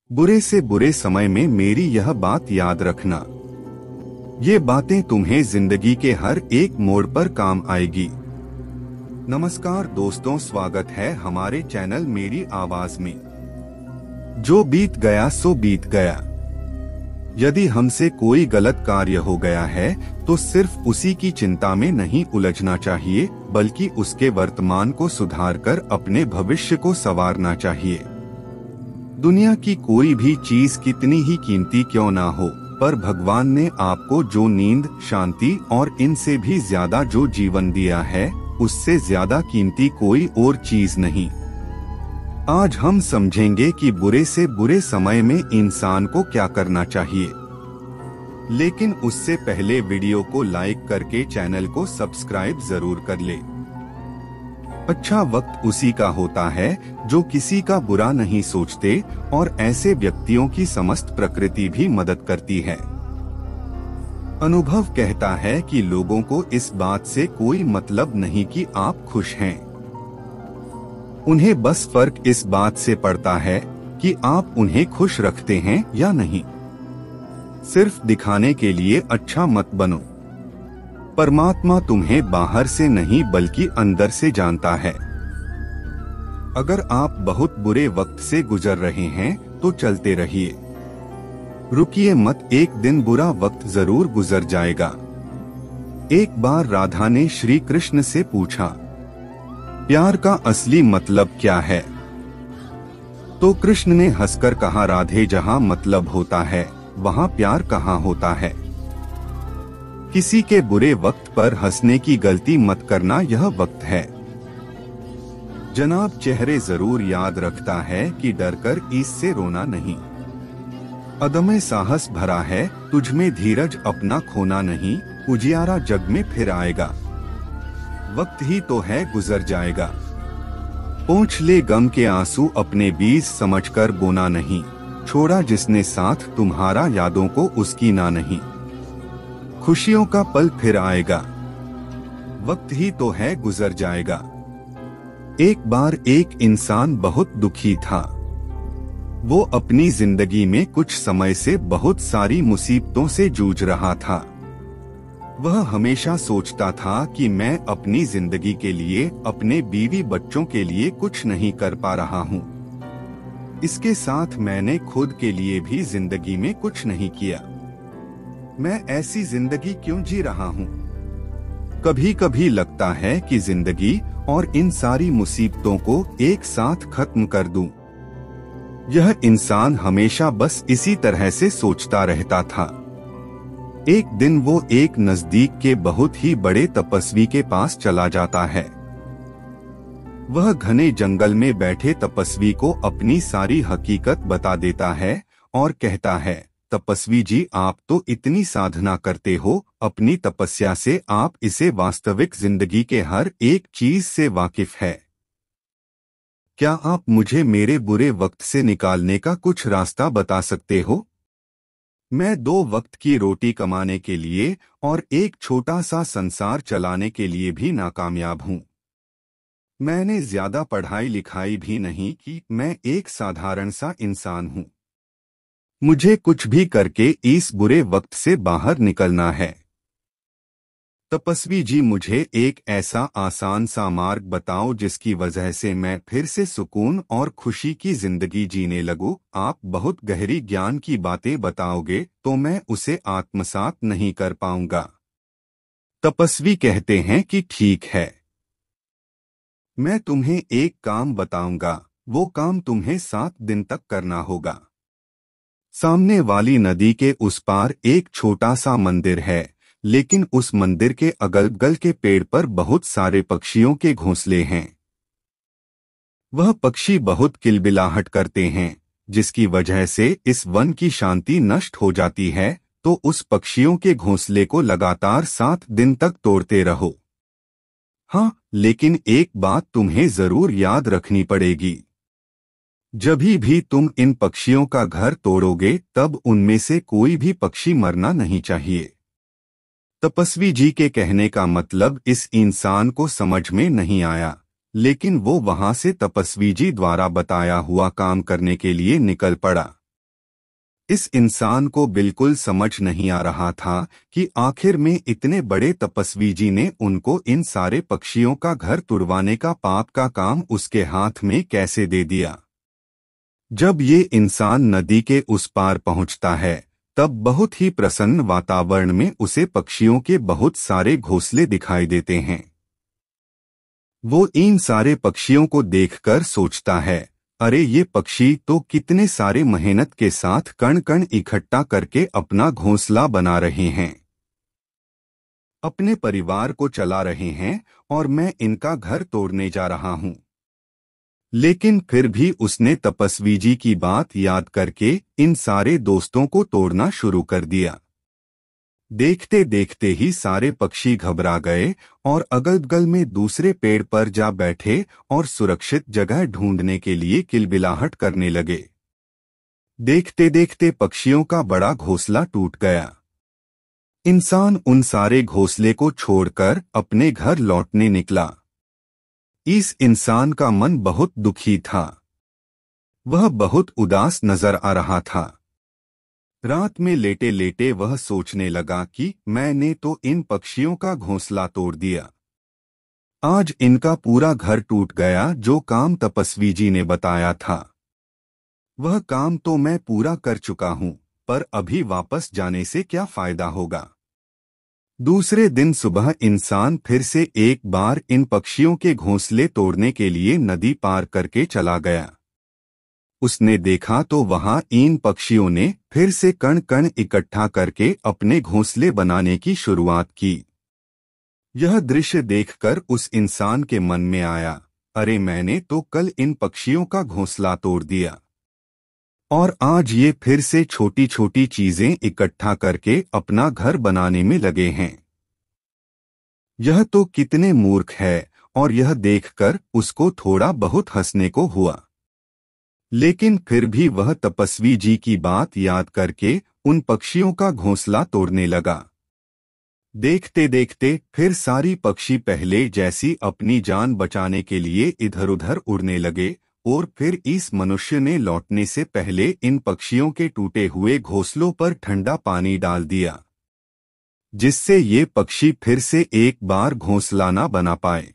बुरे से बुरे समय में मेरी यह बात याद रखना। ये बातें तुम्हें जिंदगी के हर एक मोड़ पर काम आएगी। नमस्कार दोस्तों, स्वागत है हमारे चैनल मेरी आवाज में। जो बीत गया सो बीत गया। यदि हमसे कोई गलत कार्य हो गया है तो सिर्फ उसी की चिंता में नहीं उलझना चाहिए, बल्कि उसके वर्तमान को सुधारकर अपने भविष्य को संवारना चाहिए। दुनिया की कोई भी चीज कितनी ही कीमती क्यों ना हो, पर भगवान ने आपको जो नींद, शांति और इनसे भी ज्यादा जो जीवन दिया है, उससे ज्यादा कीमती कोई और चीज नहीं। आज हम समझेंगे कि बुरे से बुरे समय में इंसान को क्या करना चाहिए। लेकिन उससे पहले वीडियो को लाइक करके चैनल को सब्सक्राइब जरूर कर ले। अच्छा वक्त उसी का होता है जो किसी का बुरा नहीं सोचते, और ऐसे व्यक्तियों की समस्त प्रकृति भी मदद करती है। अनुभव कहता है कि लोगों को इस बात से कोई मतलब नहीं कि आप खुश हैं। उन्हें बस फर्क इस बात से पड़ता है कि आप उन्हें खुश रखते हैं या नहीं। सिर्फ दिखाने के लिए अच्छा मत बनो। परमात्मा तुम्हें बाहर से नहीं बल्कि अंदर से जानता है। अगर आप बहुत बुरे वक्त से गुजर रहे हैं तो चलते रहिए, रुकिए मत, एक दिन बुरा वक्त जरूर गुजर जाएगा। एक बार राधा ने श्री कृष्ण से पूछा, प्यार का असली मतलब क्या है? तो कृष्ण ने हंसकर कहा, राधे, जहाँ मतलब होता है वहाँ प्यार कहाँ होता है। किसी के बुरे वक्त पर हंसने की गलती मत करना, यह वक्त है। जनाब चेहरे जरूर याद रखता है कि डरकर इससे रोना नहीं। अदमे साहस भरा है तुझमें धीरज, अपना खोना नहीं, उजियारा जग में फिर आएगा। वक्त ही तो है गुजर जाएगा। पोंछ ले गम के आंसू, अपने बीज समझकर बोना नहीं। छोड़ा जिसने साथ तुम्हारा, यादों को उसकी ना नहीं। खुशियों का पल फिर आएगा। वक्त ही तो है गुजर जाएगा। एक बार एक इंसान बहुत दुखी था। वो अपनी जिंदगी में कुछ समय से बहुत सारी मुसीबतों से जूझ रहा था। वह हमेशा सोचता था कि मैं अपनी जिंदगी के लिए, अपने बीवी बच्चों के लिए कुछ नहीं कर पा रहा हूँ। इसके साथ मैंने खुद के लिए भी जिंदगी में कुछ नहीं किया। मैं ऐसी जिंदगी क्यों जी रहा हूँ? कभी कभी लगता है कि जिंदगी और इन सारी मुसीबतों को एक साथ खत्म कर दूं। यह इंसान हमेशा बस इसी तरह से सोचता रहता था। एक दिन वो एक नजदीक के बहुत ही बड़े तपस्वी के पास चला जाता है। वह घने जंगल में बैठे तपस्वी को अपनी सारी हकीकत बता देता है और कहता है, तपस्वी जी, आप तो इतनी साधना करते हो, अपनी तपस्या से आप इसे वास्तविक जिंदगी के हर एक चीज से वाकिफ है। क्या आप मुझे मेरे बुरे वक्त से निकालने का कुछ रास्ता बता सकते हो? मैं 2 वक्त की रोटी कमाने के लिए और एक छोटा सा संसार चलाने के लिए भी नाकामयाब हूँ। मैंने ज्यादा पढ़ाई लिखाई भी नहीं की, मैं एक साधारण सा इंसान हूँ। मुझे कुछ भी करके इस बुरे वक्त से बाहर निकलना है। तपस्वी जी, मुझे एक ऐसा आसान सा मार्ग बताओ जिसकी वजह से मैं फिर से सुकून और खुशी की जिंदगी जीने लगूं। आप बहुत गहरी ज्ञान की बातें बताओगे तो मैं उसे आत्मसात नहीं कर पाऊंगा। तपस्वी कहते हैं कि ठीक है, मैं तुम्हें एक काम बताऊंगा। वो काम तुम्हें 7 दिन तक करना होगा। सामने वाली नदी के उस पार एक छोटा सा मंदिर है, लेकिन उस मंदिर के अगल बगल के पेड़ पर बहुत सारे पक्षियों के घोंसले हैं। वह पक्षी बहुत किलबिलाहट करते हैं, जिसकी वजह से इस वन की शांति नष्ट हो जाती है। तो उस पक्षियों के घोंसले को लगातार 7 दिन तक तोड़ते रहो। हाँ, लेकिन एक बात तुम्हें जरूर याद रखनी पड़ेगी। जभी भी तुम इन पक्षियों का घर तोड़ोगे तब उनमें से कोई भी पक्षी मरना नहीं चाहिए। तपस्वी जी के कहने का मतलब इस इंसान को समझ में नहीं आया, लेकिन वो वहां से तपस्वी जी द्वारा बताया हुआ काम करने के लिए निकल पड़ा। इस इंसान को बिल्कुल समझ नहीं आ रहा था कि आखिर में इतने बड़े तपस्वी जी ने उनको इन सारे पक्षियों का घर तुड़वाने का पाप का काम उसके हाथ में कैसे दे दिया। जब ये इंसान नदी के उस पार पहुंचता है तब बहुत ही प्रसन्न वातावरण में उसे पक्षियों के बहुत सारे घोंसले दिखाई देते हैं। वो इन सारे पक्षियों को देखकर सोचता है, अरे ये पक्षी तो कितने सारे मेहनत के साथ कण कण इकट्ठा करके अपना घोंसला बना रहे हैं, अपने परिवार को चला रहे हैं, और मैं इनका घर तोड़ने जा रहा हूं। लेकिन फिर भी उसने तपस्वी जी की बात याद करके इन सारे दोस्तों को तोड़ना शुरू कर दिया। देखते देखते ही सारे पक्षी घबरा गए और अगल बगल में दूसरे पेड़ पर जा बैठे और सुरक्षित जगह ढूंढने के लिए किलबिलाहट करने लगे। देखते देखते पक्षियों का बड़ा घोंसला टूट गया। इंसान उन सारे घोंसले को छोड़कर अपने घर लौटने निकला। इस इंसान का मन बहुत दुखी था। वह बहुत उदास नजर आ रहा था। रात में लेटे लेटे वह सोचने लगा कि मैंने तो इन पक्षियों का घोंसला तोड़ दिया। आज इनका पूरा घर टूट गया। जो काम तपस्वी जी ने बताया था वह काम तो मैं पूरा कर चुका हूं, पर अभी वापस जाने से क्या फायदा होगा। दूसरे दिन सुबह इंसान फिर से एक बार इन पक्षियों के घोंसले तोड़ने के लिए नदी पार करके चला गया। उसने देखा तो वहां इन पक्षियों ने फिर से कण कण इकट्ठा करके अपने घोंसले बनाने की शुरुआत की। यह दृश्य देखकर उस इंसान के मन में आया, अरे मैंने तो कल इन पक्षियों का घोंसला तोड़ दिया और आज ये फिर से छोटी छोटी चीजें इकट्ठा करके अपना घर बनाने में लगे हैं। यह तो कितने मूर्ख है। और यह देखकर उसको थोड़ा बहुत हंसने को हुआ। लेकिन फिर भी वह तपस्वी जी की बात याद करके उन पक्षियों का घोंसला तोड़ने लगा। देखते देखते फिर सारी पक्षी पहले जैसी अपनी जान बचाने के लिए इधर उधर उड़ने लगे और फिर इस मनुष्य ने लौटने से पहले इन पक्षियों के टूटे हुए घोंसलों पर ठंडा पानी डाल दिया, जिससे ये पक्षी फिर से एक बार घोंसला न बना पाए।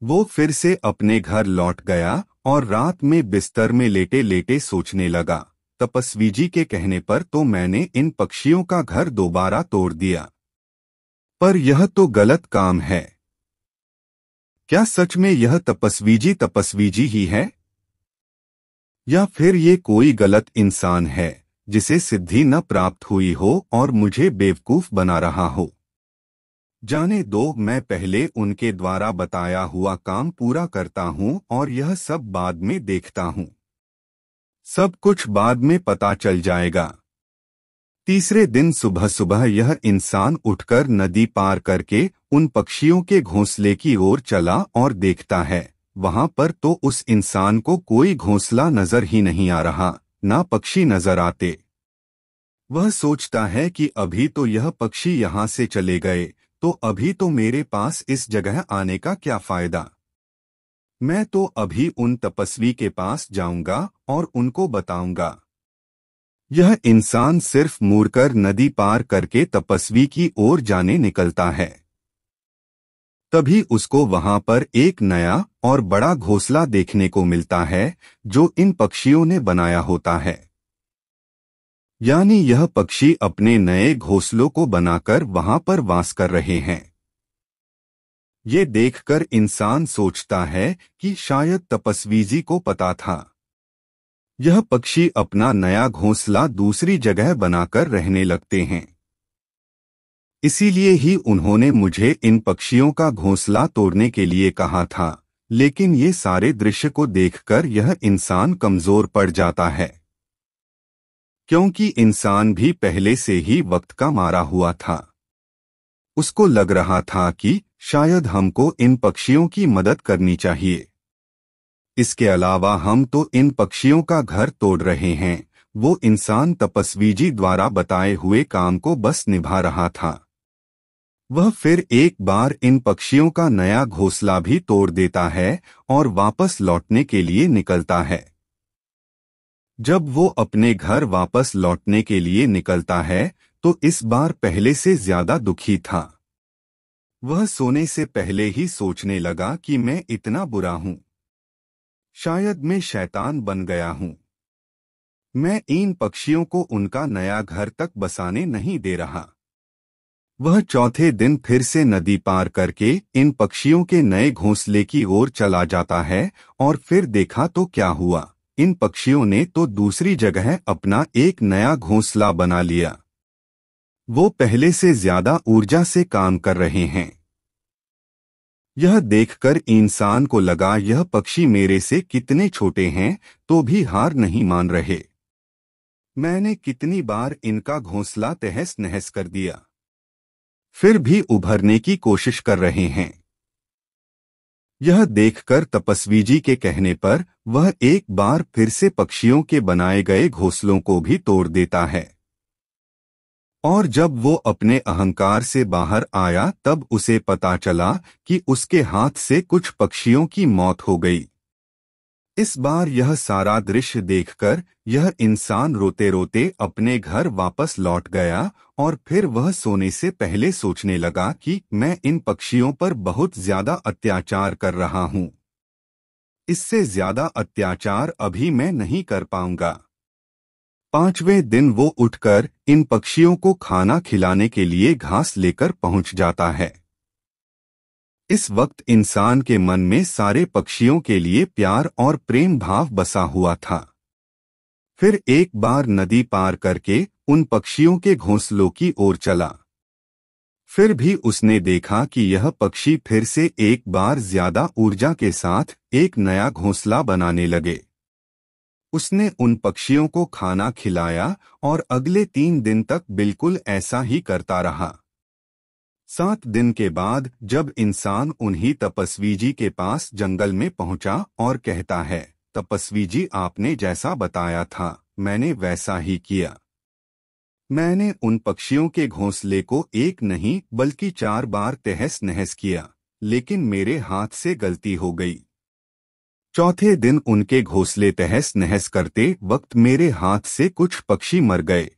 वो फिर से अपने घर लौट गया और रात में बिस्तर में लेटे लेटे सोचने लगा, तपस्वी जी के कहने पर तो मैंने इन पक्षियों का घर दोबारा तोड़ दिया, पर यह तो गलत काम है। क्या सच में यह तपस्वी जी ही है, या फिर ये कोई गलत इंसान है जिसे सिद्धि न प्राप्त हुई हो और मुझे बेवकूफ बना रहा हो। जाने दो, मैं पहले उनके द्वारा बताया हुआ काम पूरा करता हूँ और यह सब बाद में देखता हूँ। सब कुछ बाद में पता चल जाएगा। तीसरे दिन सुबह सुबह यह इंसान उठकर नदी पार करके उन पक्षियों के घोंसले की ओर चला और देखता है वहां पर तो उस इंसान को कोई घोंसला नजर ही नहीं आ रहा, ना पक्षी नजर आते। वह सोचता है कि अभी तो यह पक्षी यहाँ से चले गए तो अभी तो मेरे पास इस जगह आने का क्या फायदा। मैं तो अभी उन तपस्वी के पास जाऊंगा और उनको बताऊंगा। यह इंसान सिर्फ मुड़कर नदी पार करके तपस्वी की ओर जाने निकलता है। तभी उसको वहां पर एक नया और बड़ा घोंसला देखने को मिलता है जो इन पक्षियों ने बनाया होता है। यानी यह पक्षी अपने नए घोंसलों को बनाकर वहां पर वास कर रहे हैं। ये देखकर इंसान सोचता है कि शायद तपस्वी जी को पता था। यह पक्षी अपना नया घोंसला दूसरी जगह बनाकर रहने लगते हैं, इसीलिए ही उन्होंने मुझे इन पक्षियों का घोंसला तोड़ने के लिए कहा था। लेकिन ये सारे दृश्य को देखकर यह इंसान कमजोर पड़ जाता है, क्योंकि इंसान भी पहले से ही वक्त का मारा हुआ था। उसको लग रहा था कि शायद हमको इन पक्षियों की मदद करनी चाहिए। इसके अलावा हम तो इन पक्षियों का घर तोड़ रहे हैं, वो इंसान तपस्वी जी द्वारा बताए हुए काम को बस निभा रहा था। वह फिर एक बार इन पक्षियों का नया घोंसला भी तोड़ देता है और वापस लौटने के लिए निकलता है। जब वो अपने घर वापस लौटने के लिए निकलता है तो इस बार पहले से ज्यादा दुखी था। वह सोने से पहले ही सोचने लगा कि मैं इतना बुरा हूं, शायद मैं शैतान बन गया हूं। मैं इन पक्षियों को उनका नया घर तक बसाने नहीं दे रहा। वह चौथे दिन फिर से नदी पार करके इन पक्षियों के नए घोंसले की ओर चला जाता है और फिर देखा तो क्या हुआ, इन पक्षियों ने तो दूसरी जगह अपना एक नया घोंसला बना लिया। वो पहले से ज्यादा ऊर्जा से काम कर रहे हैं। यह देखकर इंसान को लगा यह पक्षी मेरे से कितने छोटे हैं तो भी हार नहीं मान रहे। मैंने कितनी बार इनका घोंसला तहस नहस कर दिया, फिर भी उभरने की कोशिश कर रहे हैं। यह देखकर तपस्वी जी के कहने पर वह एक बार फिर से पक्षियों के बनाए गए घोंसलों को भी तोड़ देता है। और जब वो अपने अहंकार से बाहर आया तब उसे पता चला कि उसके हाथ से कुछ पक्षियों की मौत हो गई। इस बार यह सारा दृश्य देखकर यह इंसान रोते रोते अपने घर वापस लौट गया और फिर वह सोने से पहले सोचने लगा कि मैं इन पक्षियों पर बहुत ज्यादा अत्याचार कर रहा हूं। इससे ज्यादा अत्याचार अभी मैं नहीं कर पाऊंगा। 5वें दिन वो उठकर इन पक्षियों को खाना खिलाने के लिए घास लेकर पहुंच जाता है। इस वक्त इंसान के मन में सारे पक्षियों के लिए प्यार और प्रेम भाव बसा हुआ था। फिर एक बार नदी पार करके उन पक्षियों के घोंसलों की ओर चला। फिर भी उसने देखा कि यह पक्षी फिर से एक बार ज्यादा ऊर्जा के साथ एक नया घोंसला बनाने लगे। उसने उन पक्षियों को खाना खिलाया और अगले 3 दिन तक बिल्कुल ऐसा ही करता रहा। 7 दिन के बाद जब इंसान उन्हीं तपस्वी जी के पास जंगल में पहुंचा और कहता है, तपस्वी जी आपने जैसा बताया था मैंने वैसा ही किया। मैंने उन पक्षियों के घोंसले को एक नहीं बल्कि 4 बार तहस नहस किया, लेकिन मेरे हाथ से गलती हो गई। चौथे दिन उनके घोंसले तहस नहस करते वक्त मेरे हाथ से कुछ पक्षी मर गए।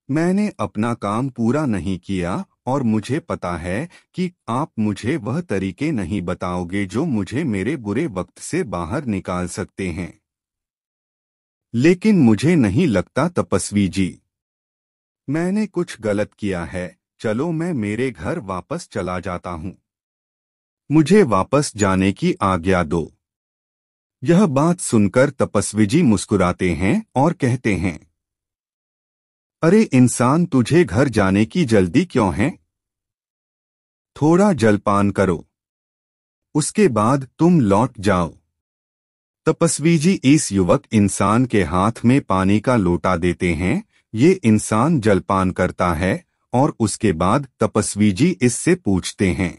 मैंने अपना काम पूरा नहीं किया और मुझे पता है कि आप मुझे वह तरीके नहीं बताओगे जो मुझे मेरे बुरे वक्त से बाहर निकाल सकते हैं। लेकिन मुझे नहीं लगता तपस्वी जी, मैंने कुछ गलत किया है। चलो मैं मेरे घर वापस चला जाता हूँ। मुझे वापस जाने की आज्ञा दो। यह बात सुनकर तपस्वी जी मुस्कुराते हैं और कहते हैं, अरे इंसान, तुझे घर जाने की जल्दी क्यों है? थोड़ा जलपान करो, उसके बाद तुम लौट जाओ। तपस्वी जी इस युवक इंसान के हाथ में पानी का लोटा देते हैं। ये इंसान जलपान करता है और उसके बाद तपस्वी जी इससे पूछते हैं,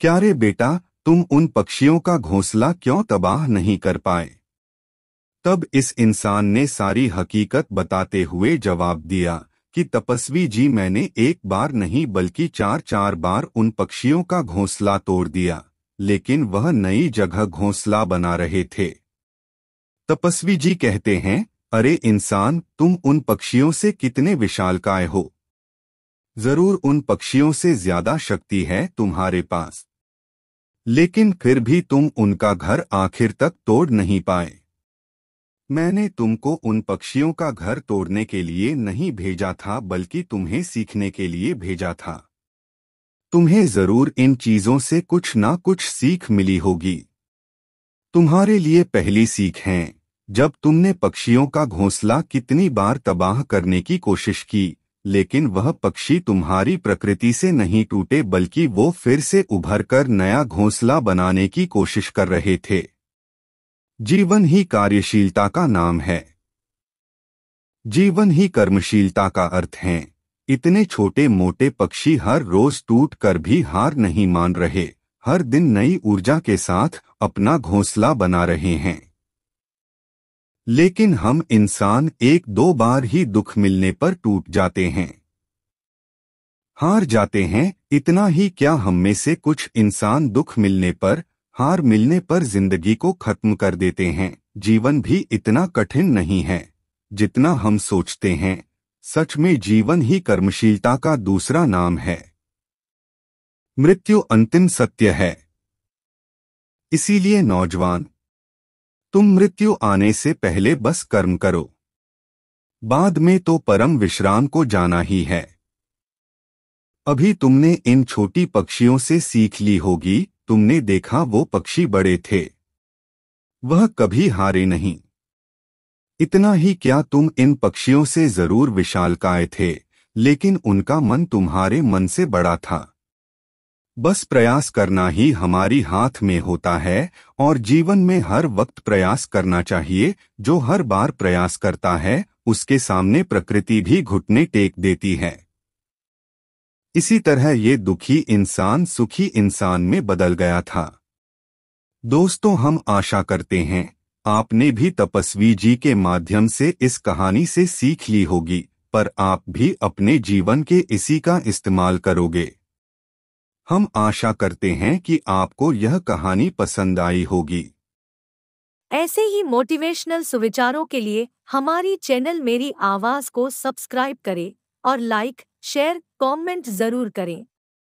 क्या रे बेटा, तुम उन पक्षियों का घोंसला क्यों तबाह नहीं कर पाए? तब इस इंसान ने सारी हकीकत बताते हुए जवाब दिया कि तपस्वी जी, मैंने एक बार नहीं बल्कि 4 बार उन पक्षियों का घोंसला तोड़ दिया, लेकिन वह नई जगह घोंसला बना रहे थे। तपस्वी जी कहते हैं, अरे इंसान, तुम उन पक्षियों से कितने विशालकाय हो। जरूर उन पक्षियों से ज्यादा शक्ति है तुम्हारे पास, लेकिन फिर भी तुम उनका घर आखिर तक तोड़ नहीं पाए। मैंने तुमको उन पक्षियों का घर तोड़ने के लिए नहीं भेजा था बल्कि तुम्हें सीखने के लिए भेजा था। तुम्हें जरूर इन चीजों से कुछ ना कुछ सीख मिली होगी। तुम्हारे लिए पहली सीख है, जब तुमने पक्षियों का घोंसला कितनी बार तबाह करने की कोशिश की, लेकिन वह पक्षी तुम्हारी प्रकृति से नहीं टूटे बल्कि वो फिर से उभरकर नया घोंसला बनाने की कोशिश कर रहे थे। जीवन ही कार्यशीलता का नाम है। जीवन ही कर्मशीलता का अर्थ है। इतने छोटे मोटे पक्षी हर रोज टूट कर भी हार नहीं मान रहे, हर दिन नई ऊर्जा के साथ अपना घोंसला बना रहे हैं। लेकिन हम इंसान 1-2 बार ही दुख मिलने पर टूट जाते हैं, हार जाते हैं। इतना ही क्या, हम में से कुछ इंसान दुख मिलने पर, हार मिलने पर जिंदगी को खत्म कर देते हैं। जीवन भी इतना कठिन नहीं है जितना हम सोचते हैं। सच में जीवन ही कर्मशीलता का दूसरा नाम है। मृत्यु अंतिम सत्य है। इसीलिए नौजवान, तुम मृत्यु आने से पहले बस कर्म करो, बाद में तो परम विश्राम को जाना ही है। अभी तुमने इन छोटी पक्षियों से सीख ली होगी। तुमने देखा वो पक्षी बड़े थे, वह कभी हारे नहीं। इतना ही क्या, तुम इन पक्षियों से जरूर विशालकाय थे, लेकिन उनका मन तुम्हारे मन से बड़ा था। बस प्रयास करना ही हमारी हाथ में होता है, और जीवन में हर वक्त प्रयास करना चाहिए। जो हर बार प्रयास करता है उसके सामने प्रकृति भी घुटने टेक देती है। इसी तरह ये दुखी इंसान सुखी इंसान में बदल गया था। दोस्तों, हम आशा करते हैं आपने भी तपस्वी जी के माध्यम से इस कहानी से सीख ली होगी, पर आप भी अपने जीवन के इसी का इस्तेमाल करोगे। हम आशा करते हैं कि आपको यह कहानी पसंद आई होगी। ऐसे ही मोटिवेशनल सुविचारों के लिए हमारी चैनल मेरी आवाज को सब्सक्राइब करें और लाइक, शेयर, कमेंट जरूर करें।